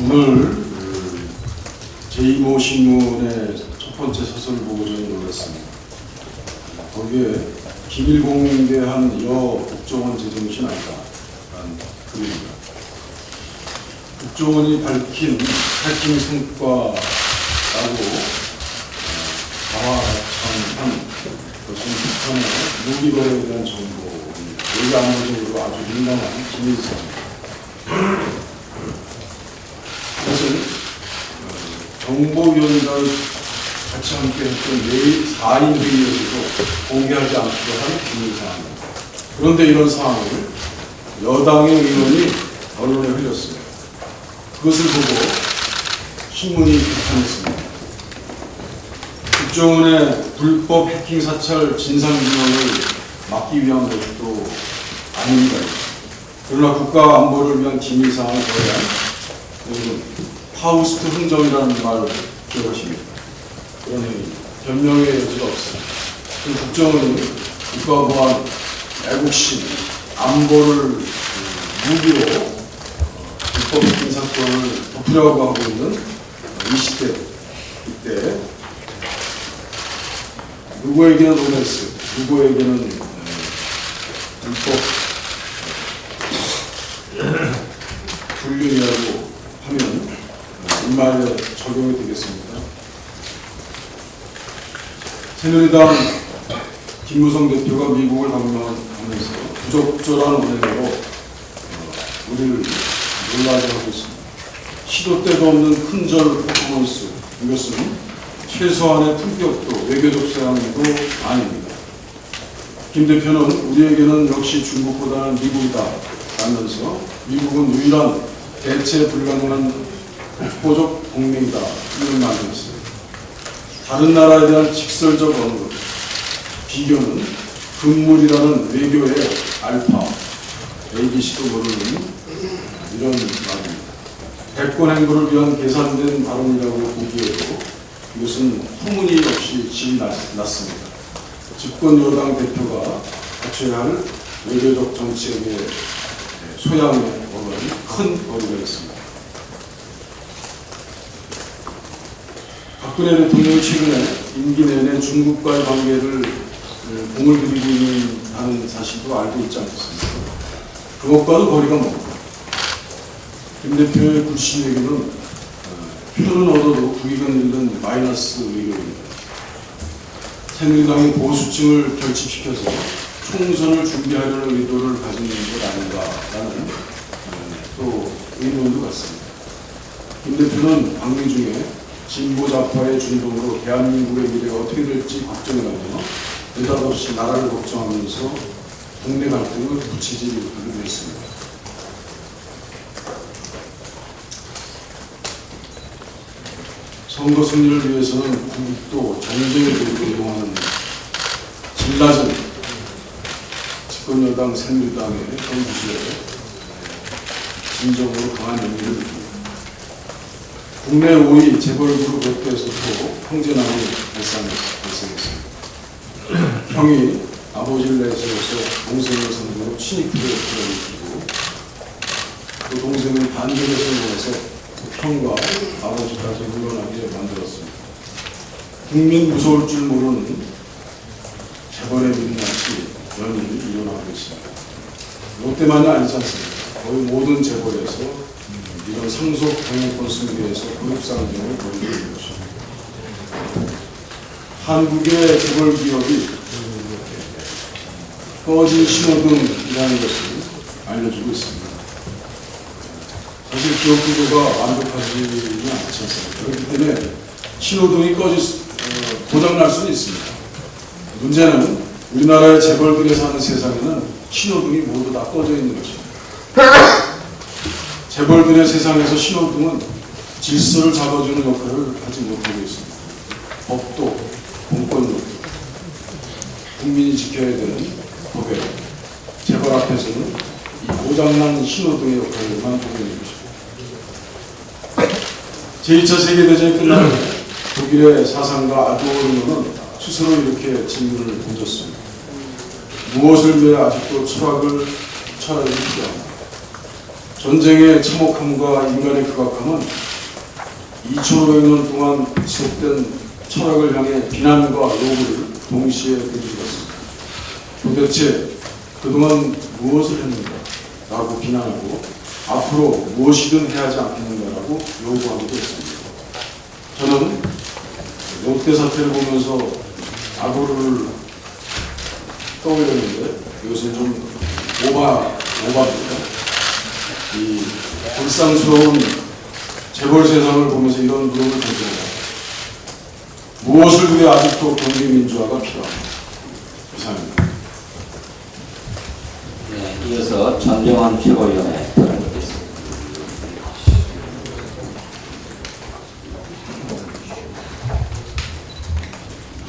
오늘 제2모 신문의 첫 번째 서술을 보고 저는 놀랐습니다. 거기에 기밀공개 한 국정원 제정신 아니다라는 글입니다. 국정원이 밝힌 해킹 성과라고 자화자찬한 것은 북한의 무기거래에 대한 정보입니다. 여기 안보적으로 아주 민감한 기밀사항입니다. 이것은 정보위원장을 같이 함께 했던 4인 회의에서도 공개하지 않기로 한 기밀사항입니다. 그런데 이런 사항을 여당의 의원이 언론에 흘렸습니다. 그것을 보고 신문이 비판했습니다. 국정원의 불법 해킹 사찰 진상규명을 막기 위한 것도 아닙니다. 그러나 국가 안보를 위한 기밀사항을 거래한 파우스트 흥정이라는 말을 기억하십니까? 그런 행위입니다. 변명의 여지가 없습니다. 국정원은 국가보안, 애국심, 안보를 무기로 불법 해킹 사건을 덮으려고 하고 있는 이 시대, 이때 누구에게는 로맨스, 누구에게는 불법 불륜이라고 하면 이 말에 적용이 되겠습니다. 새누리당 김무성 대표가 미국을 방문하면서 부적절한 언행으로 우리를 놀라게 하고 있습니다. 시도 때도 없는 큰절 퍼포먼스, 이것은 최소한의 품격도 외교적 소양도 아닙니다. 김 대표는 우리에게는 역시 중국보다는 미국이다 라면서 미국은 유일한 대체 불가능한 국보적 동맹이다 이런 말을 했어요. 다른 나라에 대한 직설적 언급, 비교는 금물이라는 외교의 알파, ABC도 모르는 이런 말입니다. 대권 행보를 위한 계산된 발언이라고 보기에도 이것은 후문이 없이 질이 났습니다. 집권 여당 대표가 갖춰야 할 외교적 정책의 소양에 오른 큰 거리가 있습니다. 박근혜 대통령이 최근에 임기 내내 중국과의 관계를 공을 들이고 있는 사실도 알고 있지 않겠습니까? 그것과도 거리가 멉니다. 김 대표의 불신에게는 표는 얻어도 국익은 잃는 마이너스 의료입니다. 새누리당이 보수층을 결집시켜서 총선을 준비하려는 의도를 가진 것 아닌가라는 또 의문도 같습니다. 김 대표는 방미 중에 진보 좌파의 준동으로 대한민국의 미래가 어떻게 될지 걱정하며 느닷없이 나라를 걱정하면서 동네 갈등을 부치지 못하기도 했습니다. 선거 승리를 위해서는 국익도 정쟁의 도구로 이용하는 질 낮은 집권여당 새누리당의 정부수에 진정으로 강한 연민을 느낍니다. 국내 5위 재벌그룹 롯데에서도 형제난이 발생했습니다. 형이 아버지를 내세워서 동생을 상대로 친이크를 일으키고 또 동생은 반대를 선고해서 형과 아버지까지 물러나게 만들었습니다. 국민 무서울 줄 모르는 재벌의 민낯이 연일 일어나고 있습니다. 롯데만이 아니지 않습니다. 거의 모든 재벌에서 이런 상속 경영권 승계에서 그룹상정을 벌이고 있는 것입니다. 한국의 재벌 기업이 꺼진 신호등이라는 것을 알려주고 있습니다. 사실 기업 구조가 완벽하지는 않지 않습니까? 그렇기 때문에 신호등이 고장날 수는 있습니다. 문제는 우리나라의 재벌들이 사는 세상에는 신호등이 모두 다 꺼져 있는 것입니다. 재벌들의 세상에서 신호등은 질서를 잡아주는 역할을 하지 못하고 있습니다. 법도, 공권력도, 국민이 지켜야 되는 법에 재벌 앞에서는 이 고장난 신호등의 역할만 하고 있는 것입니다. 제2차 세계대전이 끝나면 독일의 사상가 아도르노는 스스로 이렇게 질문을 던졌습니다. 무엇을 위해 아직도 철학이 필요합니다. 전쟁의 참혹함과 인간의 극악함은 2500년 동안 지속된 철학을 향해 비난과 요구를 동시에 던져주었습니다. 도대체 그동안 무엇을 했는가? 라고 비난하고 앞으로 무엇이든 해야 하지 않겠는가라고 요구하기도 했습니다. 저는 롯데 사태를 보면서 과거를 떠올렸는데 이것은 좀 오바입니다. 이 불쌍스러운 재벌 세상을 보면서 이런 물음을 던집니다. 무엇을 위해 아직도 경제민주화가 필요합니까? 이상입니다. 네, 이어서 전정환 최고위원의 발언 듣겠습니다.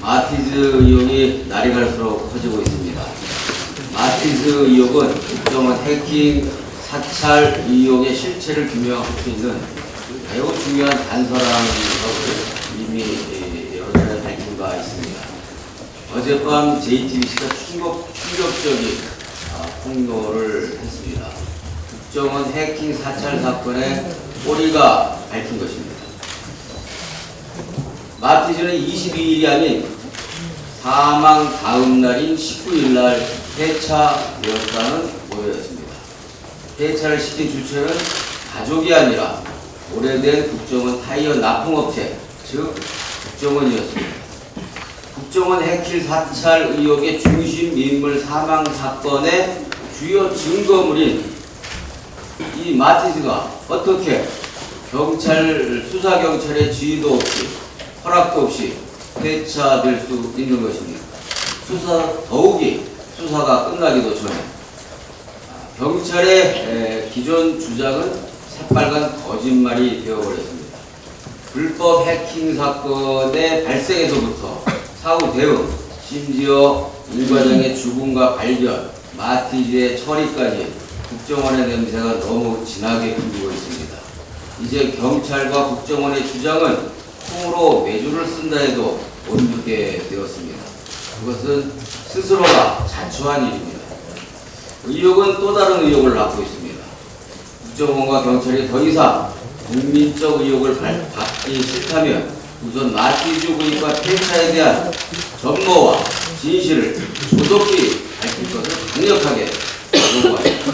마티즈 의혹이 날이 갈수록 커지고 있습니다. 마티즈 의혹은 국정원 해킹 사찰 의혹의 실체를 규명할 수 있는 매우 중요한 단서라는 것을 이미 여러 차례 밝힌 바 있습니다. 어젯밤 JTBC가 충격적인 폭로를 했습니다. 국정원 해킹 사찰 사건의 꼬리가 밝힌 것입니다. 마티즈는 22일이 아닌 사망 다음 날인 19일 날 폐차되었다는 오해였습니다. 폐차를 시킨 주체는 가족이 아니라 오래된 국정원 타이어 납품업체, 즉 국정원이었습니다. 국정원 해킹 사찰 의혹의 중심 인물 사망 사건의 주요 증거물인 이 마티즈가 어떻게 수사경찰의 지휘도 없이 허락도 없이 폐차될 수 있는 것입니까? 더욱이 수사가 끝나기도 전에 경찰의 기존 주장은 새빨간 거짓말이 되어버렸습니다. 불법 해킹 사건의 발생에서부터 사후 대응, 심지어 일 과장의 죽음과 발견, 마티즈의 처리까지 국정원의 냄새가 너무 진하게 풍기고 있습니다. 이제 경찰과 국정원의 주장은 콩으로 매주를 쓴다 해도 못 믿게 되었습니다. 그것은 스스로가 자초한 일입니다. 의혹은 또 다른 의혹을 낳고 있습니다. 국정원과 경찰이 더 이상 국민적 의혹을 받기 싫다면 우선 마티즈 부인과 폐차에 대한 전모와 진실을 조속히 밝힐 것을 강력하게 요구합니다.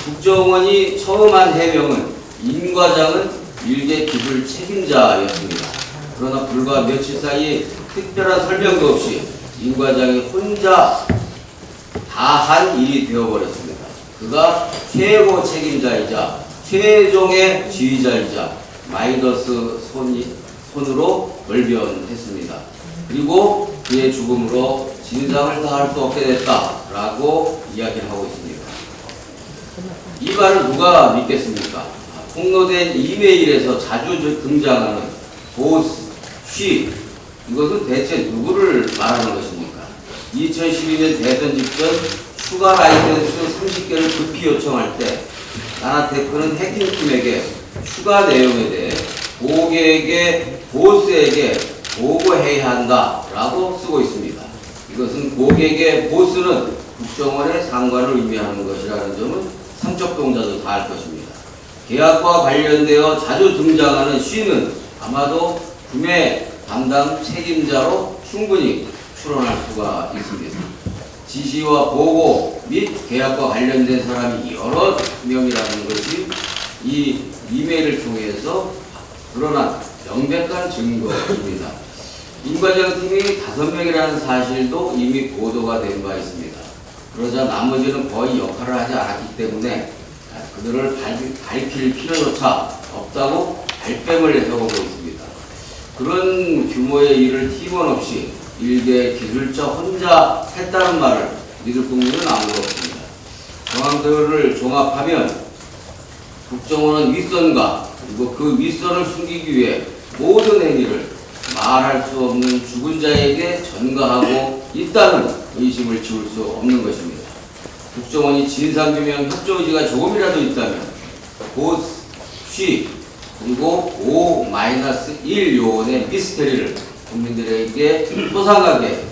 국정원이 처음 한 해명은 임 과장은 일개 기술 책임자였습니다. 그러나 불과 며칠 사이 특별한 설명도 없이 임 과장이 혼자 다 한 일이 되어버렸습니다. 그가 최고 책임자이자 최종의 지휘자이자 마이더스 손으로 멀변했습니다. 그리고 그의 죽음으로 진상을 다할 수 없게 됐다라고 이야기를 하고 있습니다. 이 말을 누가 믿겠습니까? 폭로된 이메일에서 자주 등장하는 보스, 쉬, 이것은 대체 누구를 말하는 것입니까? 2012년 대선 직전 추가 라이센스 30개를 급히 요청할 때 나나테크는 해킹팀에게 추가 내용에 대해 고객의 보스에게 보고해야 한다라고 쓰고 있습니다. 이것은 고객의 보스는 국정원의 상관을 의미하는 것이라는 점은 삼척동자도 다 알 것입니다. 계약과 관련되어 자주 등장하는 쉬는 아마도 구매 담당 책임자로 충분히 추론할 수가 있습니다. 지시와 보고 및 계약과 관련된 사람이 여러 명이라는 것이 이 이메일을 통해서 드러난 명백한 증거입니다. 임 과장 팀이 5명이라는 사실도 이미 보도가 된 바 있습니다. 그러자 나머지는 거의 역할을 하지 않았기 때문에 그들을 밝힐 필요조차 없다고 발뺌을 해서오고 있습니다. 그런 규모의 일을 팀원 없이 일개 기술자 혼자 했다는 말을 믿을 국민은 아무도 없습니다. 정황들을 종합하면 국정원은 윗선과 그리고 그 윗선을 숨기기 위해 모든 행위를 말할 수 없는 죽은 자에게 전가하고 있다는 의심을 지울 수 없는 것입니다. 국정원이 진상규명 협조 의지가 조금이라도 있다면 보스, 쉬, 그리고 O-1 요원의 미스테리를 국민들에게 소상하게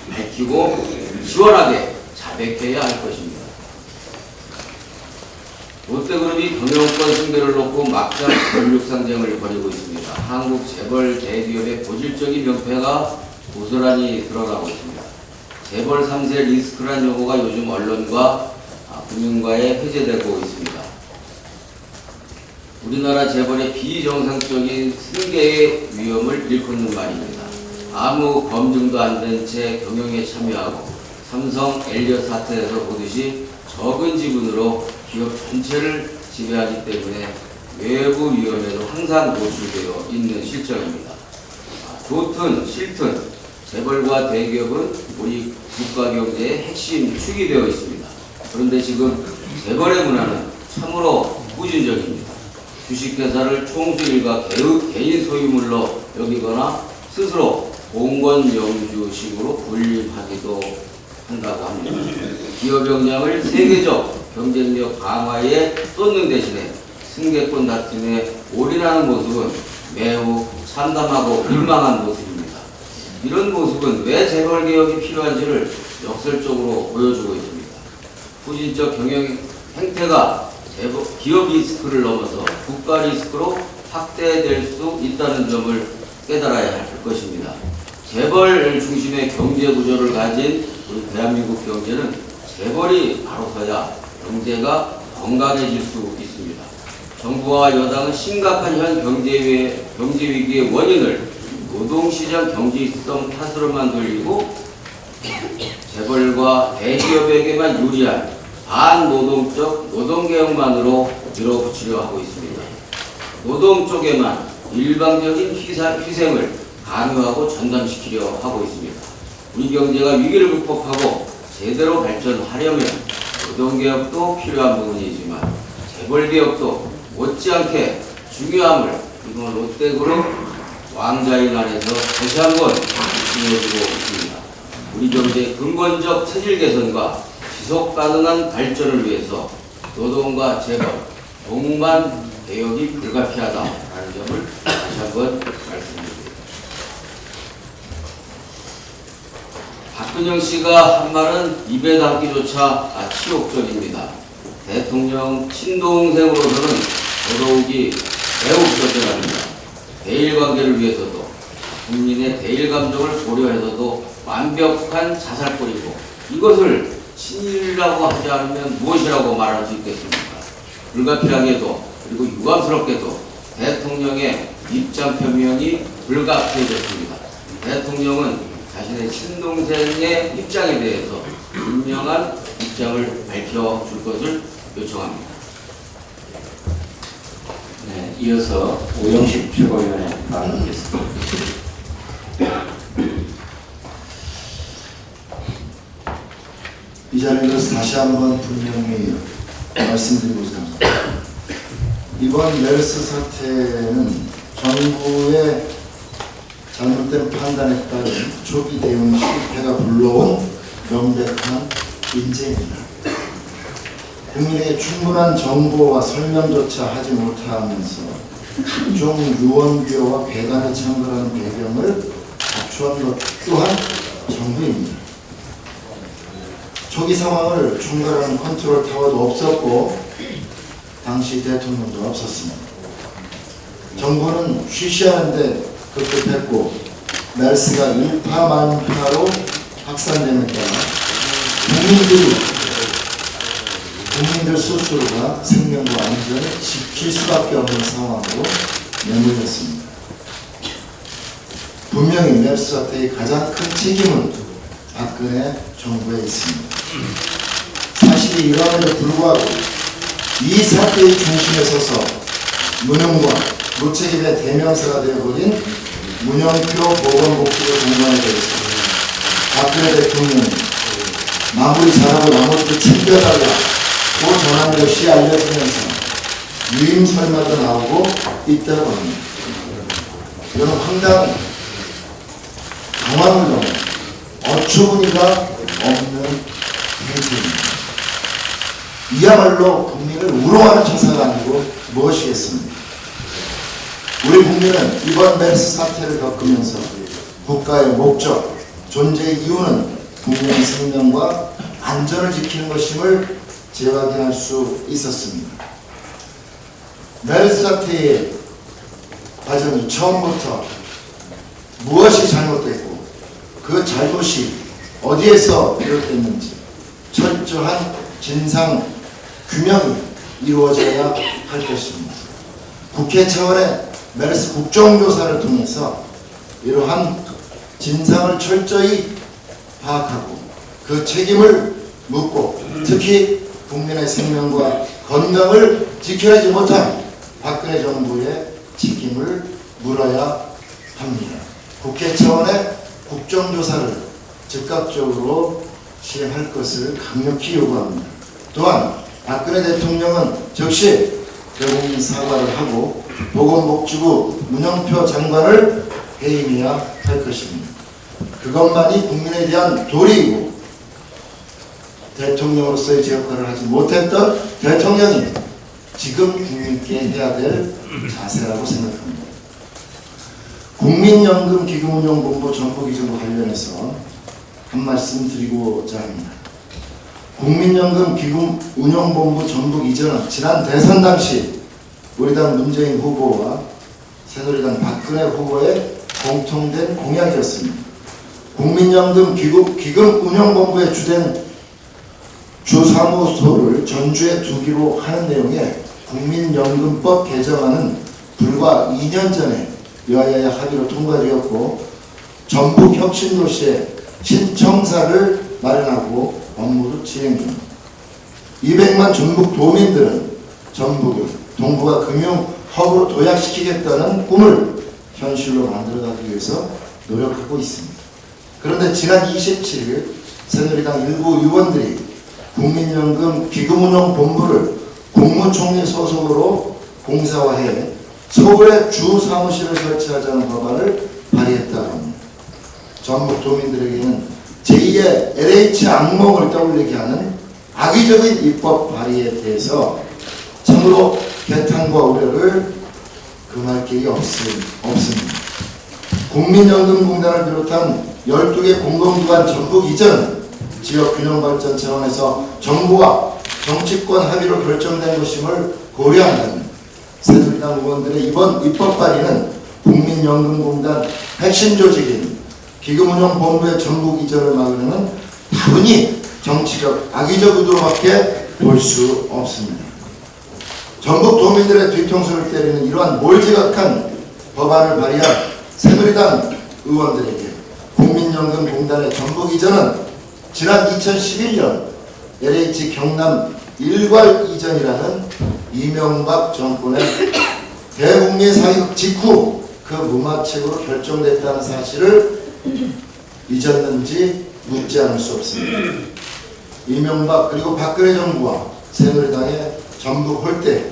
밝히고 시원하게 자백해야 할 것입니다. 롯데그룹이 경영권 승계를 놓고 막장 권력상쟁을 벌이고 있습니다. 한국 재벌 대기업의 본질적인 명패가 고스란히 드러나고 있습니다. 재벌 3세 리스크란 용어가 요즘 언론과 금융가에 회제되고 있습니다. 우리나라 재벌의 비정상적인 승계의 위험을 일컫는 말입니다. 아무 검증도 안 된 채 경영에 참여하고 삼성 엘리엇 사태에서 보듯이 적은 지분으로 기업 전체를 지배하기 때문에 외부 위험에도 항상 노출되어 있는 실정입니다. 좋든 싫든 재벌과 대기업은 우리 국가 경제의 핵심 축이 되어 있습니다. 그런데 지금 재벌의 문화는 참으로 후진적입니다. 주식회사를 총수일가 개인 소유물로 여기거나 스스로 공권영주식으로 분립하기도 한다고 합니다. 기업 역량을 세계적 경쟁력 강화에 쏟는 대신에 승계권 다툼에 올인하는 모습은 매우 참담하고 민망한 모습입니다. 이런 모습은 왜 재벌개혁이 필요한지를 역설적으로 보여주고 있습니다. 후진적 경영 행태가 기업 리스크를 넘어서 국가 리스크로 확대될 수 있다는 점을 깨달아야 할 것입니다. 재벌 중심의 경제 구조를 가진 우리 대한민국 경제는 재벌이 바로 서야 경제가 건강해질 수 있습니다. 정부와 여당은 심각한 현 경제 위기의 원인을 노동시장 경제성 탓으로만 돌리고 재벌과 대기업에게만 유리한 반노동적 노동개혁만으로 밀어붙이려 하고 있습니다. 노동 쪽에만 일방적인 희생을 강요하고 전담시키려 하고 있습니다. 우리 경제가 위기를 극복하고 제대로 발전하려면 노동개혁도 필요한 부분이지만 재벌개혁도 못지않게 중요함을 이번 롯데그룹 왕자인 안에서 다시 한번 보여주고 있습니다. 우리 경제의 근본적 체질 개선과 지속 가능한 발전을 위해서 노동과 재벌, 동반 개혁이 불가피하다라는 점을 다시 한번 말씀드립니다. 박근영 씨가 한 말은 입에 담기조차 치욕적입니다. 대통령 친동생으로서는 더더욱이 매우 부적절합니다. 대일관계를 위해서도 국민의 대일감정을 고려해서도 완벽한 자살골이고 이것을 친일이라고 하지 않으면 무엇이라고 말할 수 있겠습니까? 불가피하게도 그리고 유감스럽게도 대통령의 입장 표명이 불가피해졌습니다. 대통령은 자신의 친동생의 입장에 대해서 분명한 입장을 밝혀줄 것을 요청합니다. 네, 이어서 오영식 최고위원의 발언이겠습니다. 이 자리에서 다시 한번 분명히 말씀드리고자 합니다. 이번 메르스 사태는 정부의 잘못된 판단에 따른 초기 대응 실패가 불러온 명백한 인재입니다. 국민에게 충분한 정보와 설명조차 하지 못하면서 유언비어와 배단에 참가하는 배경을 갖추은 것 또한 정부입니다. 초기 상황을 총괄하는 컨트롤 타워도 없었고 당시 대통령도 없었습니다. 정부는 쉬쉬하는데 급급했고 메르스가 일파만파로 확산되는 따라 국민들 스스로가 생명과 안전을 지킬 수밖에 없는 상황으로 내몰렸습니다. 분명히 메르스 사태의 가장 큰 책임은 박근혜 정부에 있습니다. 사실이 이러함에도 불구하고 이 사태의 중심에 서서 무능과 무책임의 대명사가 되어버린 문영표 보건복지부 장관에 대해서 박근혜 대통령이 마무리 잘하고 나머지도 챙겨달라고 전한 것이 알려지면서 유임설마도 나오고 있다고 합니다. 이런 황당한 당황을 넘어 어처구니가 없는 행태입니다. 이야말로 국민을 우롱하는 처사가 아니고 무엇이겠습니까? 우리 국민은 이번 메르스 사태를 겪으면서 국가의 목적, 존재의 이유는 국민의 생명과 안전을 지키는 것임을 재확인할 수 있었습니다. 메르스 사태의 과정이 처음부터 무엇이 잘못됐고 그 잘못이 어디에서 비롯됐는지 철저한 진상 규명이 이루어져야 할 것입니다. 국회 차원의 메르스 국정조사를 통해서 이러한 진상을 철저히 파악하고 그 책임을 묻고 특히 국민의 생명과 건강을 지켜내지 못한 박근혜 정부의 책임을 물어야 합니다. 국회 차원의 국정조사를 즉각적으로 시행할 것을 강력히 요구합니다. 또한 박근혜 대통령은 즉시 대국민 사과를 하고 보건복지부 문영표 장관을 해임해야 할 것입니다. 그것만이 국민에 대한 도리이고 대통령으로서의 제 역할을 하지 못했던 대통령이 지금 국민께 해야 될 자세라고 생각합니다. 국민연금기금운용본부 전부 이전과 관련해서 한 말씀 드리고자 합니다. 국민연금기금운용본부 전북 이전은 지난 대선 당시 우리 당 문재인 후보와 새누리당 박근혜 후보의 공통된 공약이었습니다. 국민연금기금운용본부의 주된 주사무소를 전주에 두기로 하는 내용의 국민연금법 개정안은 불과 2년 전에 여야의 합의로 통과되었고 전북 혁신도시에 신청사를 마련하고 업무도 진행 중입니다. 200만 전북 도민들은 전북을 동북아 금융 허브로 도약시키겠다는 꿈을 현실로 만들어가기 위해서 노력하고 있습니다. 그런데 지난 27일 새누리당 일부 의원들이 국민연금 기금운용본부를 국무총리 소속으로 공사화해 서울에 주 사무실을 설치하자는 법안을 발의했다고 합니다. 전북 도민들에게는 제2의 LH 악몽을 떠올리게 하는 악의적인 입법 발의에 대해서 참으로 개탄과 우려를 금할 길이 없습니다. 국민연금공단을 비롯한 12개 공공기관 전북 이전은 지역균형발전 차원에서 정부와 정치권 합의로 결정된 것임을 고려한다면 새누리당 의원들의 이번 입법 발의는 국민연금공단 핵심 조직인 기금운용본부의 전북 이전을 막으려는 다분히 정치적 악의적 의도로밖에 볼 수 없습니다. 전북 도민들의 뒤통수를 때리는 이러한 몰지각한 법안을 발의한 새누리당 의원들에게 국민연금공단의 전북 이전은 지난 2011년 LH 경남 일괄 이전이라는 이명박 정권의 대국민 사육 직후 그 무마책으로 결정됐다는 사실을 잊었는지 묻지 않을 수 없습니다. 이명박 그리고 박근혜 정부와 새누리당의 전북 홀대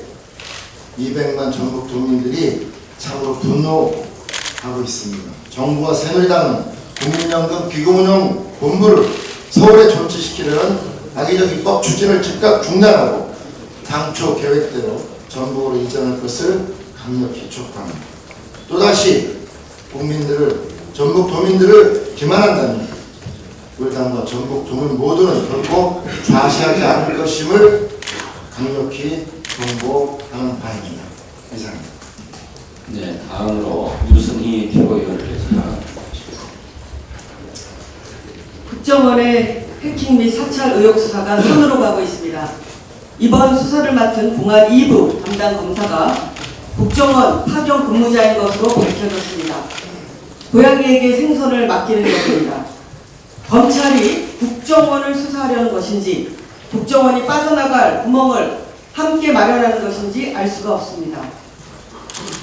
200만 전북 도민들이 참으로 분노하고 있습니다. 정부와 새누리당은 국민연금 기금운용본부를 서울에 존치시키려는 악의적 입법 추진을 즉각 중단하고 당초 계획대로 전북으로 이전할 것을 강력히 촉구합니다. 또다시 전북 도민들을 기만한다면 우리 당과 전북 도민 모두는 결코 좌시하지 않을 것임을 강력히 경고하는 바입니다. 이상입니다. 네, 다음으로 유승희 최고위원께서 국정원의 해킹 및 사찰 의혹 수사가 손으로 가고 있습니다. 이번 수사를 맡은 공안 2부 담당 검사가 국정원 파견 근무자인 것으로 밝혀졌습니다. 고양이에게 생선을 맡기는 것입니다. 검찰이 국정원을 수사하려는 것인지 국정원이 빠져나갈 구멍을 함께 마련하는 것인지 알 수가 없습니다.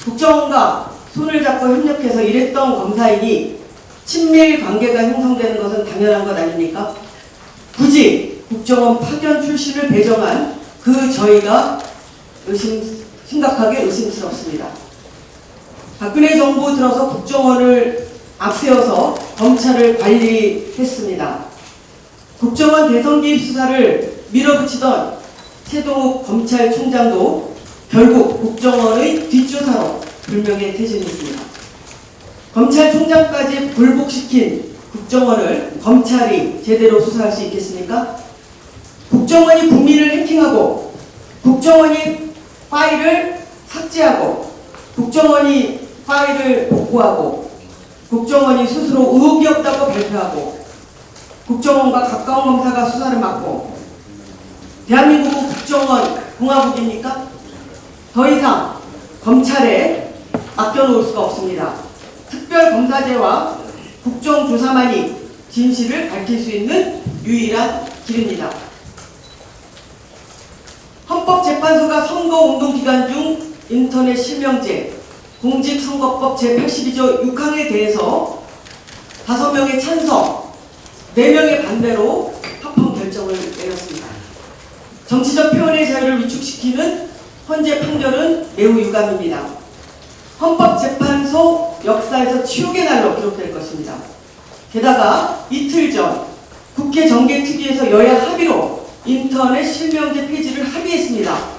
국정원과 손을 잡고 협력해서 일했던 검사이니 친밀 관계가 형성되는 것은 당연한 것 아닙니까? 굳이 국정원 파견 출신을 배정한 그 저희가 심각하게 의심스럽습니다. 박근혜 정부 들어서 국정원을 앞세워서 검찰을 관리했습니다. 국정원 대선 개입 수사를 밀어붙이던 최동욱 검찰총장도 결국 국정원의 뒷조사로 불명예 퇴진했습니다. 검찰총장까지 굴복시킨 국정원을 검찰이 제대로 수사할 수 있겠습니까? 국정원이 국민을 해킹하고 국정원이 파일을 삭제하고 국정원이 파일을 복구하고 국정원이 스스로 의혹이 없다고 발표하고 국정원과 가까운 검사가 수사를 맡고 대한민국은 국정원 공화국입니까? 더 이상 검찰에 맡겨놓을 수가 없습니다. 특별검사제와 국정조사만이 진실을 밝힐 수 있는 유일한 길입니다. 헌법재판소가 선거운동 기간 중 인터넷 실명제, 공직선거법 제82조 6항에 대해서 5명의 찬성, 4명의 반대로 합헌 결정을 내렸습니다. 정치적 표현의 자유를 위축시키는 헌재 판결은 매우 유감입니다. 헌법재판소 역사에서 치욕의 날로 기록될 것입니다. 게다가 이틀 전 국회 정개특위에서 여야 합의로 인터넷 실명제 폐지를 합의했습니다.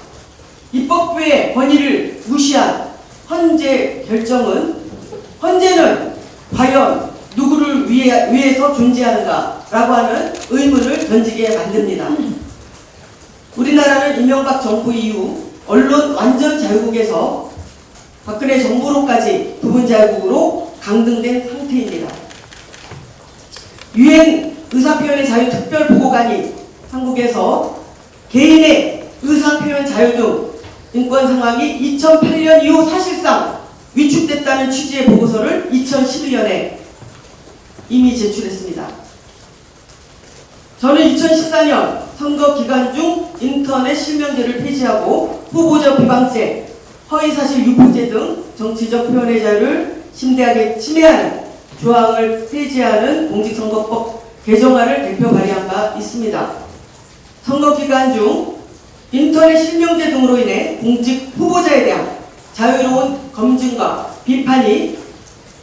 입법부의 권위를 무시한 헌재 결정은 헌재는 과연 누구를 위해서 존재하는가라고 하는 의문을 던지게 만듭니다. 우리나라는 이명박 정부 이후 언론 완전 자유국에서 박근혜 정부로까지 부분 자유국으로 강등된 상태입니다. 유엔 의사표현의 자유 특별보고관이 한국에서 개인의 의사표현 자유 등 인권 상황이 2008년 이후 사실상 위축됐다는 취지의 보고서를 2011년에 이미 제출했습니다. 저는 2014년 선거 기간 중 인터넷 실명제를 폐지하고 후보자 비방죄, 허위사실 유포죄 등 정치적 표현의 자유를 심대하게 침해하는 조항을 폐지하는 공직선거법 개정안을 대표 발의한 바 있습니다. 선거 기간 중 인터넷 실명제 등으로 인해 공직 후보자에 대한 자유로운 검증과 비판이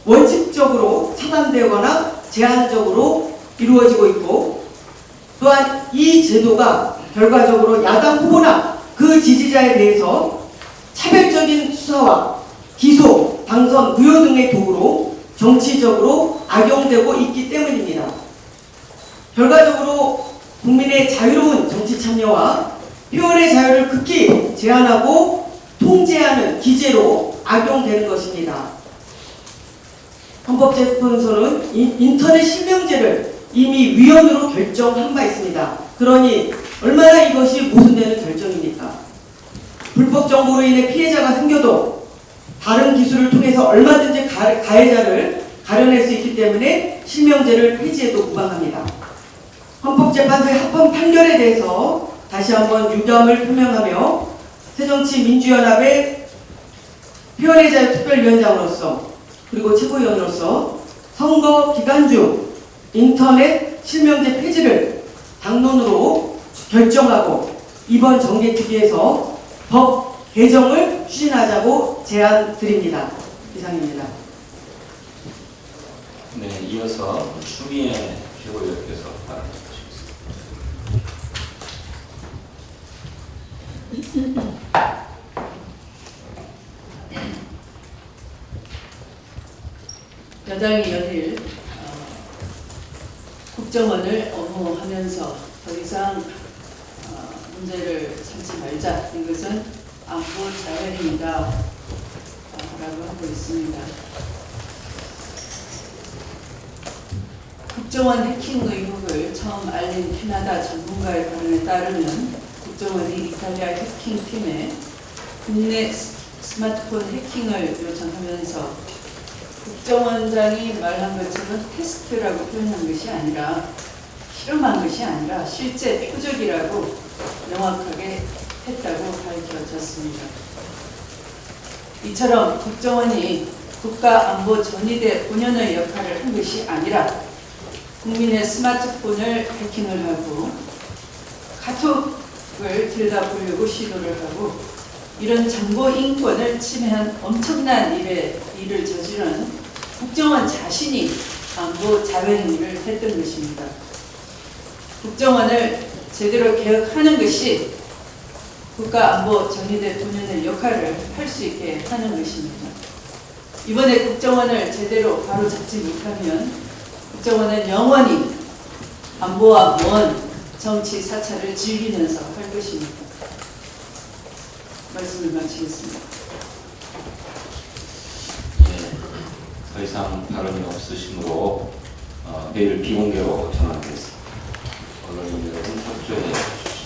원칙적으로 차단되거나 제한적으로 이루어지고 있고, 또한 이 제도가 결과적으로 야당 후보나 그 지지자에 대해서 차별적인 수사와 기소, 당선, 무효 등의 도구로 정치적으로 악용되고 있기 때문입니다. 결과적으로 국민의 자유로운 정치 참여와 표현의 자유를 극히 제한하고 통제하는 기제로 악용되는 것입니다. 헌법재판소는 인터넷 실명제를 이미 위헌으로 결정한 바 있습니다. 그러니 얼마나 이것이 모순되는 결정입니까? 불법 정보로 인해 피해자가 생겨도 다른 기술을 통해서 얼마든지 가해자를 가려낼 수 있기 때문에 실명제를 폐지해도 무방합니다. 헌법재판소의 합헌 판결에 대해서 다시 한번 유감을 표명하며 새정치민주연합의 표현의 자유 특별위원장으로서 그리고 최고위원으로서 선거 기간 중 인터넷 실명제 폐지를 당론으로 결정하고 이번 정개특위에서 법 개정을 추진하자고 제안 드립니다. 이상입니다. 네, 이어서 추미애 최고위원께서 발언하시겠습니다. 여당이 연일 국정원을 엄호하면서 더 이상 문제를 삼지 말자, 이것은 안보 자연입니다 라고 하고 있습니다. 국정원 해킹 의혹을 처음 알린 캐나다 전문가의 발언에 따르면 국정원이 이탈리아 해킹팀에 국내 스마트폰 해킹을 요청하면서 국정원장이 말한 것처럼 테스트라고 표현한 것이 아니라 실험한 것이 아니라 실제 표적이라고 명확하게 했다고 밝혀졌습니다. 이처럼 국정원이 국가안보전위대 본연의 역할을 한 것이 아니라 국민의 스마트폰을 해킹을 하고 카톡을 들여다보려고 시도를 하고 이런 정보 인권을 침해한 엄청난 일을 저지른 국정원 자신이 안보 자회행위를 했던 것입니다. 국정원을 제대로 개혁하는 것이 국가안보전위대 본연의 역할을 할 수 있게 하는 것입니다. 이번에 국정원을 제대로 바로잡지 못하면 국정원은 영원히 안보와 먼 정치 사찰을 즐기면서 할 것입니다. 말씀을 마치겠습니다. 더 이상 발언이 없으시므로 내일 비공개로 전환합니다.